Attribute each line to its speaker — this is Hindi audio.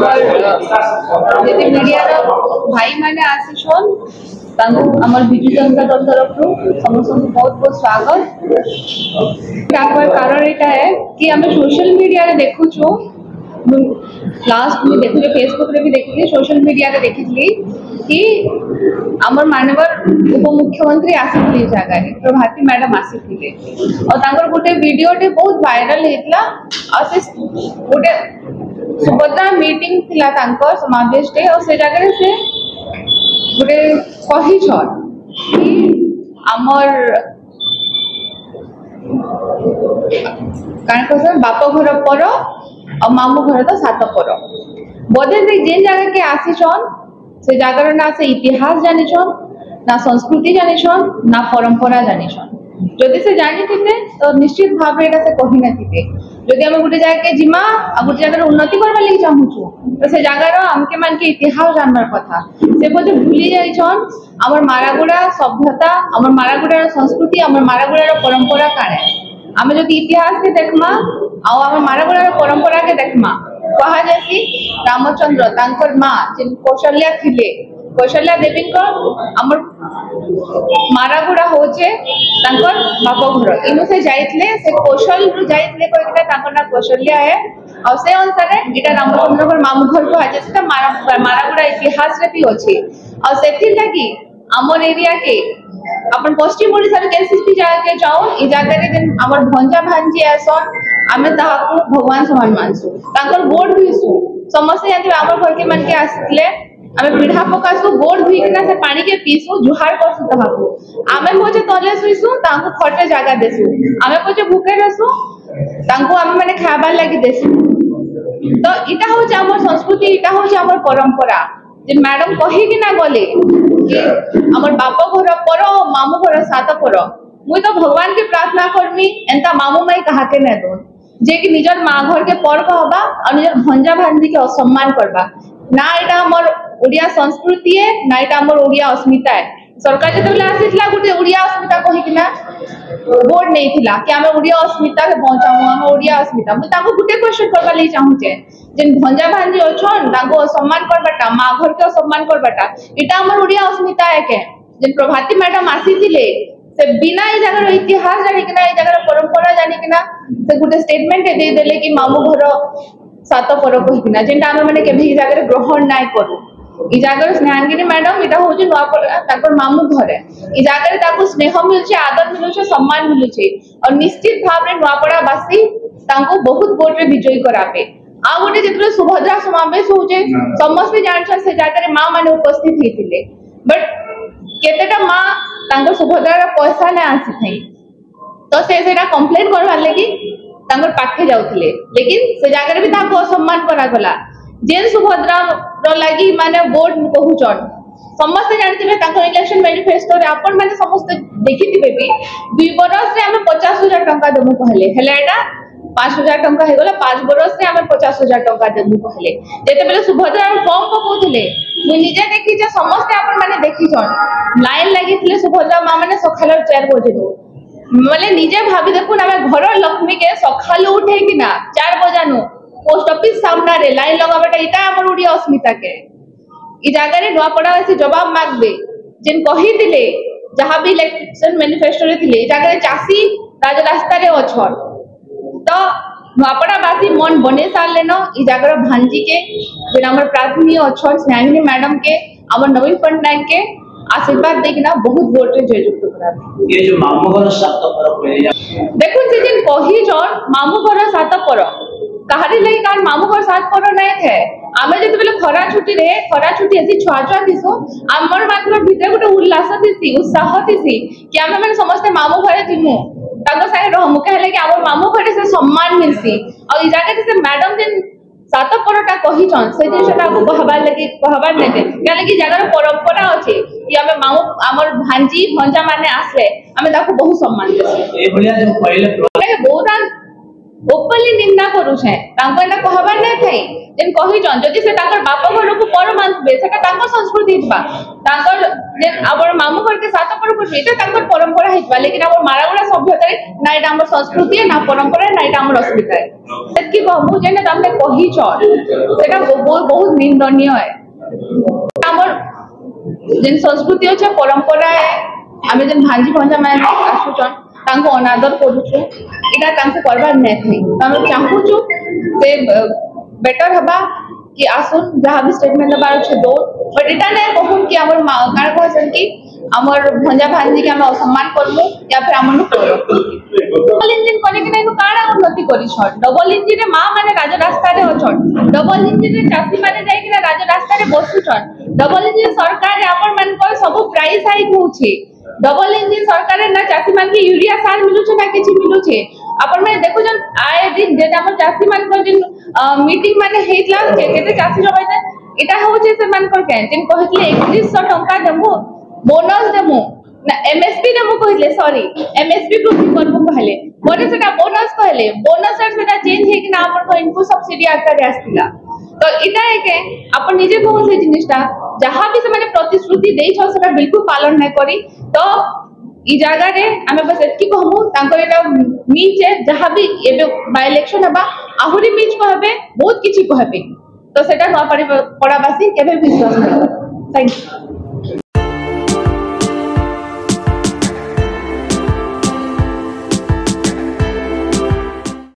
Speaker 1: जति मीडिया भाई माने आसीछन आमर विजु जनता दल तरफ समस्त बहुत बहुत स्वागत। कारण एटा है कि आम सोशल मीडिया रे देखुछु लास्ट में देखुले फेसबुक रे भी देखिली सोशल मीडिया रे देखिली कि आमर मानवर उप मुख्यमंत्री आसीथिले जगह प्रभाती मैडम आसीथिले और तांकर गोटे वीडियो टे बहुत वायरल हेतला और से गोटे सुभद्रा मीटिंग थिला तांकर समावेश टे और से जगह से गोटे कहि छ कि आमर कान कहसन बाप घर पर और मामू घर तो सात पर बोधे से जेन जगह के आसी छन से जगह ना से इतिहास जानी छन ना संस्कृति जानी छन ना परंपरा जानी छन जदि से जानी थिते तो निश्चित भाव एटा से कहि न थिते जदि हम गुटे जगह के जिमा आ गुटे जगह उन्नति करबा लागि चाहू छु तो से जगह रो हमके मान के इतिहास जानबार कथा से बोधे भूली जाई छन हमर मारागुड़ा सभ्यता हमर मारागुड़ा संस्कृति हमर मारागुड़ा परंपरा काने आमे जदि इतिहास के देखमा आ हमर मारागुड़ा परंपरा के देखमा कहा जैसी रामचंद्र तांकर मां जिन कौशल्या थिले कौशल्या देवी को हमर मारागुड़ा होचे तांकर बाप घर इनु से जाइतले से कौशल रु जाइतले कोइटा तांकर ना कौशल्या है और से अनुसार एटा रामचंद्र को मामू घर को आज से मारागुड़ा इतिहास रे भी अछि और सेथि लागि हमर एरिया के अपन पश्चिम ओडिसा रे केसीसी जगह के जाओ ई जगह रे जन हमर भंजा भांजी आसन आमे ताहाकू भगवान समान मानसु तांकर गोड धुइसु समस्त याति हमर घर के मन के आसले आमे पीढ़ा पकासु गोड धुइकना से पानी के पीसु जुहार करसु ताहाकू आमे मोजे तले सुइसु तांको खटे जगह देसु आमे पोचे भूखे रहसु तांको आमे माने खाबा लागि देसु तो इटा हो जे हमर संस्कृति इटा हो जे हमर परंपरा जे मैडम कहि कि ना गले कि हमर बाप घर पर मामू घर सात पर मुई तो भगवान के प्रार्थना करमी एंता मामू माई कहा के न दोन जे कि निजर मां घर के पर कहबा और निजर भंजा भांजी के असम्मान करबा ना एटा हमर ओडिया संस्कृति है ना एटा हमर ओडिया अस्मिता है सरकार जतबेला आसीतला गुटे ओडिया अस्मिता कहि कि ना बोर्ड नहीं थिला कि हमें ओडिया अस्मिता के पहुंचाऊ हम ओडिया अस्मिता मु ताको गुटे क्वेश्चन करबा ले चाहू छे जेन भंजा भांजी अछन ताको सम्मान करबाटा मां घर के सम्मान करबाटा एटा हमर ओडिया अस्मिता है के जेन प्रभाती मैडम आसीथिले से बिना ए जगह इतिहास जानि कि ना ए जगह परंपरा जानि कि ना से गुटे स्टेटमेंट दे देले कि मामू घर सात पर कहि कि ना जेनटा हम माने केभी जगह ग्रहण नाय करू ई जगह स्नेहांगिनी मैडम इटा होजे नुआपड़ा ताकर मामू घरे ई जगह ताको स्नेह मिलछे आदर मिलछे सम्मान मिलछे और निश्चित भाव रे नुआपड़ा वासी ताको बहुत वोट रे विजयी कराबे आ गोटे जेतले सुभद्रा समावेश होजे समस्त जानछन से जगह रे मां माने उपस्थित हेतिले बट केतेटा मां तांको सुभद्रा रे पैसा ने आसी थई तो से सेटा कंप्लेंट करवा लगी तांकर पाखे जाउथिले लेकिन से जगह रे भी ताको असम्मान करा गला जेन सुभद्रा रो लागि माने वोट कहूचन समस्त जानथिबे ताको इलेक्शन मैनिफेस्टो रे अपन माने समस्त देखिथिबे भी 2 बरस रे हमें 50,000 टंका देमु कहले हेले एटा 5,000 टंका हे गला 5 बरस रे हमें 50,000 टंका देमु कहले जेते बेले सुभद्रा फॉर्म पकोथिले मु निजे देखि जे समस्त अपन माने देखिछन लाइन लागिथिले सुभद्रा मां माने सखाल 4 बजे माने निजे भाबी देखु ना घर लक्ष्मी के सखाल उठे कि ना 4 बजानु पोस्ट ऑफिस सामना रे लाइन लगाबेटा इटा हमर ओडिया अस्मिता के ई जगह रे नुआपड़ा से जवाब मागबे जेन कहि दिले जहां भी इलेक्शन मैनिफेस्टो रे थिले जगह रे चासी राज रास्ता रे अछन तो नुआपड़ा बासी मन बने सारले न ई जगह भांजी के जेन हमर प्रार्थनीय अछन स्नेहांगिनी मैडम के हमर नवीन पटनायक के आशीर्वाद देखना बहुत वोट रे जययुक्त करा
Speaker 2: ये जो मामू घर सात पर पहिले
Speaker 1: देखो से जेन कहि जन मामू घर सात पर कहारी लई कारण मामू घर सात पर नै है आमे जते बेले खरा छुट्टी एसी छुआ दिसु हमर मात्र भीतर गोटे उल्लास दिसी उत्साह दिसी कि आमे माने समस्त मामू घरे जिमु ताको सारे रहमु कहले कि हमर मामू घरे से सम्मान मिलसी और ई जाके से मैडम जिन सात परटा कहि छन से जिनटा को कहबार नै दे कहले कि जगह परंपरा अछि कि हमें मामू हमर भांजी भंजा माने आसले हमें ताको बहुत सम्मान देसी
Speaker 2: ए भलिया जो पहिले
Speaker 1: ओपनली निंदा करूछे तांको एटा कहबार नै थाई जेन कहिजन जदि से ताकर बाप घर को पर मानबे सेटा तांको संस्कृति हितबा तांकर जेन आबर मामू घर के साथ पर कुछ एटा तांकर परंपरा हितबा लेकिन आबर मारागुड़ा सभ्यता रे ना एटा हमर संस्कृति ना परंपरा ना एटा हमर अस्मिता है कि कहमु जेन तामने कहिजन सेटा बहुत निंदनीय है हमर जेन संस्कृति अछि परंपरा है आमे जेन भांजी भंजा माने आसुचन तांको अनादर करूछु इना तांको करबार नै थई हम चाहूछु से बेटर हबा कि आसुन जहां भी स्टेटमेंट लेबार छै दो बट इटा नै कहून कि हमर कान कहसन कि हमर भंजा भांजी के हम असम्मान करमु या फिर हमनु करो डबल इंजन करे कि नै नु काना उन्नति करी छ डबल इंजन रे मां माने राज रास्ता रे अछन डबल इंजन रे चासी माने जाई कि राज रास्ता रे बसुछन डबल इंजन सरकार रे आपन मान को सब प्राइस हाइक होछि डबल इंजन सरकार ना चासी मान के यूरिया सार मिलु छै ना किछि मिलु छै अपन में देखो जन आए दिन जे हमर चासी मान को जिन मीटिंग माने हेतला जे केते चासी रबै छै इटा हो छै से मान को कैंटीन कहतले 2100 टका देमु बोनस देमु ना एमएसपी देमु कहले सॉरी एमएसपी ग्रुप करबो कहले मोरे सेटा बोनस कहले बोनस सेटा चेंज हे कि ना अपन को इनपुट सब्सिडी आकर आस्तिला तो इटा है के अपन निजे कहू से जिनिसटा जहां भी से माने प्रतिश्रुति देई छ सेटा बिल्कुल पालन नै करी तो ई जगह रे हमें बस एतकी कहमु तांको एटा मीच है जहां भी एबे बाय इलेक्शन हबा आहुरी मीच कहबे बहुत किछि कहबे तो सेटा न पड़ाबासी केबे विश्वास नै थैंक यू।